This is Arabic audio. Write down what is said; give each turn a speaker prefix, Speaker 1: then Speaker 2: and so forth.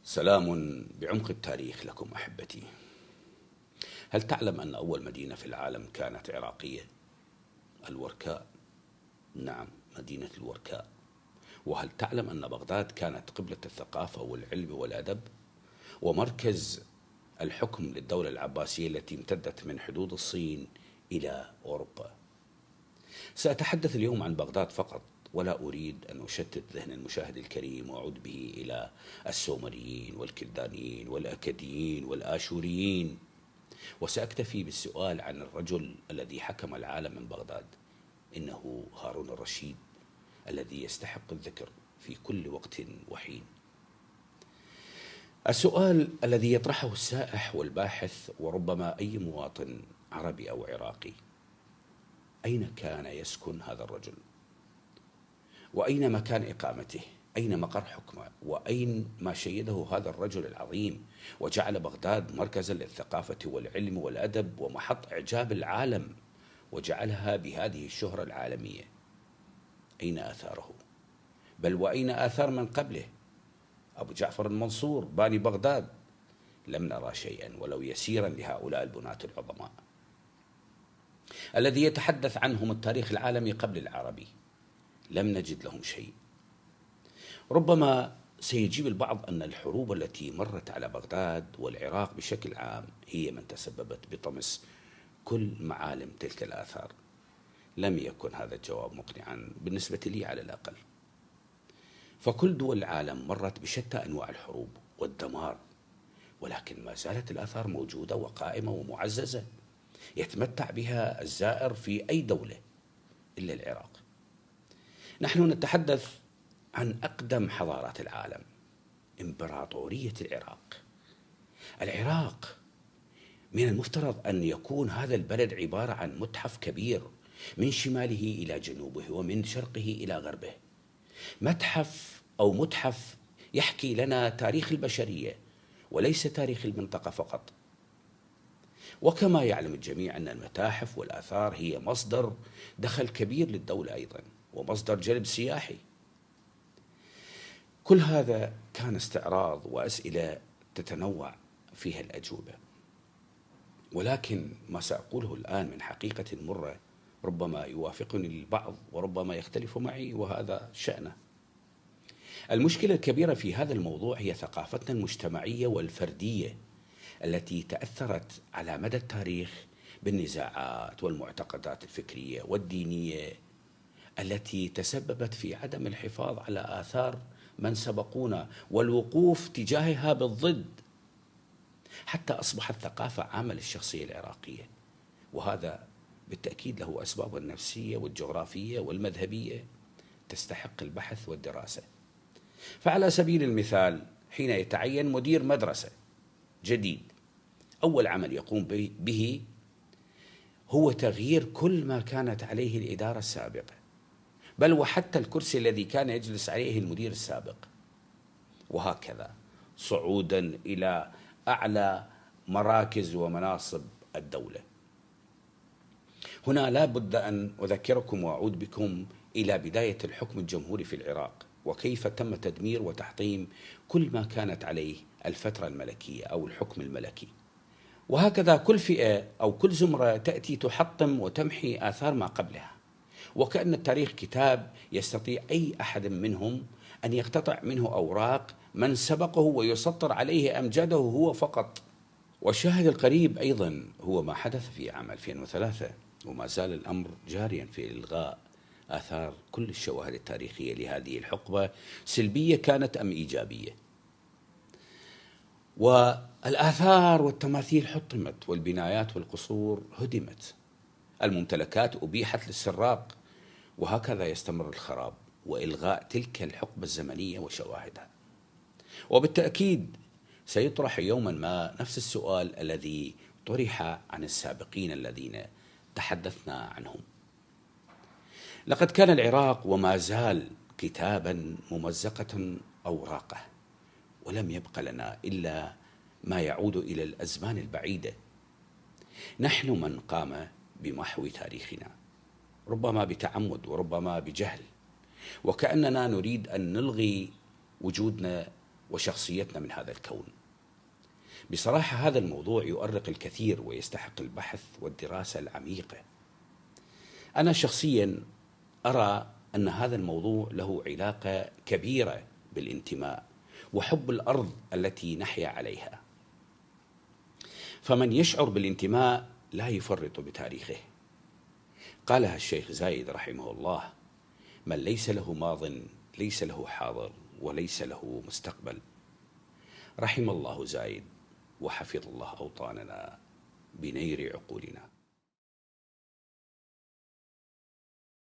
Speaker 1: سلام بعمق التاريخ لكم أحبتي. هل تعلم أن أول مدينة في العالم كانت عراقية؟ الوركاء. نعم، مدينة الوركاء. وهل تعلم أن بغداد كانت قبلة الثقافة والعلم والأدب ومركز الحكم للدولة العباسية التي امتدت من حدود الصين إلى أوروبا؟ سأتحدث اليوم عن بغداد فقط، ولا أريد أن أشتت ذهن المشاهد الكريم وأعود به إلى السومريين والكلدانيين والأكديين والآشوريين، وسأكتفي بالسؤال عن الرجل الذي حكم العالم من بغداد. إنه هارون الرشيد، الذي يستحق الذكر في كل وقت وحين. السؤال الذي يطرحه السائح والباحث وربما أي مواطن عربي أو عراقي: أين كان يسكن هذا الرجل؟ وأين مكان إقامته؟ أين مقر حكمه؟ وأين ما شيده هذا الرجل العظيم وجعل بغداد مركزا للثقافة والعلم والأدب ومحط إعجاب العالم وجعلها بهذه الشهرة العالمية؟ أين آثاره؟ بل وأين آثار من قبله؟ أبو جعفر المنصور باني بغداد، لم نرى شيئا ولو يسيرا لهؤلاء البناة العظماء الذي يتحدث عنهم التاريخ العالمي قبل العربي. لم نجد لهم شيء. ربما سيجيب البعض أن الحروب التي مرت على بغداد والعراق بشكل عام هي من تسببت بطمس كل معالم تلك الآثار. لم يكن هذا الجواب مقنعا بالنسبة لي على الأقل، فكل دول العالم مرت بشتى أنواع الحروب والدمار، ولكن ما زالت الآثار موجودة وقائمة ومعززة يتمتع بها الزائر في أي دولة إلا العراق. نحن نتحدث عن أقدم حضارات العالم، إمبراطورية العراق. العراق من المفترض أن يكون هذا البلد عبارة عن متحف كبير من شماله إلى جنوبه ومن شرقه إلى غربه، متحف يحكي لنا تاريخ البشرية وليس تاريخ المنطقة فقط. وكما يعلم الجميع أن المتاحف والآثار هي مصدر دخل كبير للدولة أيضا ومصدر جلب سياحي. كل هذا كان استعراض وأسئلة تتنوع فيها الأجوبة، ولكن ما سأقوله الآن من حقيقة مرة ربما يوافقني البعض وربما يختلف معي، وهذا شأنه. المشكلة الكبيرة في هذا الموضوع هي ثقافتنا المجتمعية والفردية التي تأثرت على مدى التاريخ بالنزاعات والمعتقدات الفكرية والدينية التي تسببت في عدم الحفاظ على آثار من سبقونا والوقوف تجاهها بالضد، حتى أصبحت ثقافة عامة للشخصية العراقية، وهذا بالتأكيد له أسباب النفسية والجغرافية والمذهبية تستحق البحث والدراسة. فعلى سبيل المثال، حين يتعين مدير مدرسة جديد، أول عمل يقوم به هو تغيير كل ما كانت عليه الإدارة السابقة، بل وحتى الكرسي الذي كان يجلس عليه المدير السابق، وهكذا صعودا إلى أعلى مراكز ومناصب الدولة. هنا لا بد أن أذكركم وأعود بكم إلى بداية الحكم الجمهوري في العراق، وكيف تم تدمير وتحطيم كل ما كانت عليه الفترة الملكية أو الحكم الملكي. وهكذا كل فئة أو كل زمرة تأتي تحطم وتمحي آثار ما قبلها، وكأن التاريخ كتاب يستطيع أي أحد منهم أن يقتطع منه أوراق من سبقه ويسطر عليه أمجاده هو فقط. والشاهد القريب أيضا هو ما حدث في عام 2003، وما زال الأمر جاريا في إلغاء آثار كل الشواهد التاريخية لهذه الحقبة، سلبية كانت أم إيجابية. والآثار والتماثيل حطمت، والبنايات والقصور هدمت، الممتلكات أبيحت للسراق، وهكذا يستمر الخراب وإلغاء تلك الحقبة الزمنية وشواهدها. وبالتأكيد سيطرح يوما ما نفس السؤال الذي طرح عن السابقين الذين تحدثنا عنهم. لقد كان العراق وما زال كتابا ممزقة أوراقه، ولم يبق لنا إلا ما يعود إلى الأزمان البعيدة. نحن من قام بمحو تاريخنا، ربما بتعمد وربما بجهل، وكأننا نريد أن نلغي وجودنا وشخصيتنا من هذا الكون. بصراحة هذا الموضوع يؤرق الكثير ويستحق البحث والدراسة العميقة. أنا شخصيا أرى أن هذا الموضوع له علاقة كبيرة بالانتماء وحب الأرض التي نحيا عليها. فمن يشعر بالانتماء لا يفرط بتاريخه. قالها الشيخ زايد رحمه الله: من ليس له ماض ليس له حاضر وليس له مستقبل. رحم الله زايد وحفظ الله أوطاننا بنير عقولنا.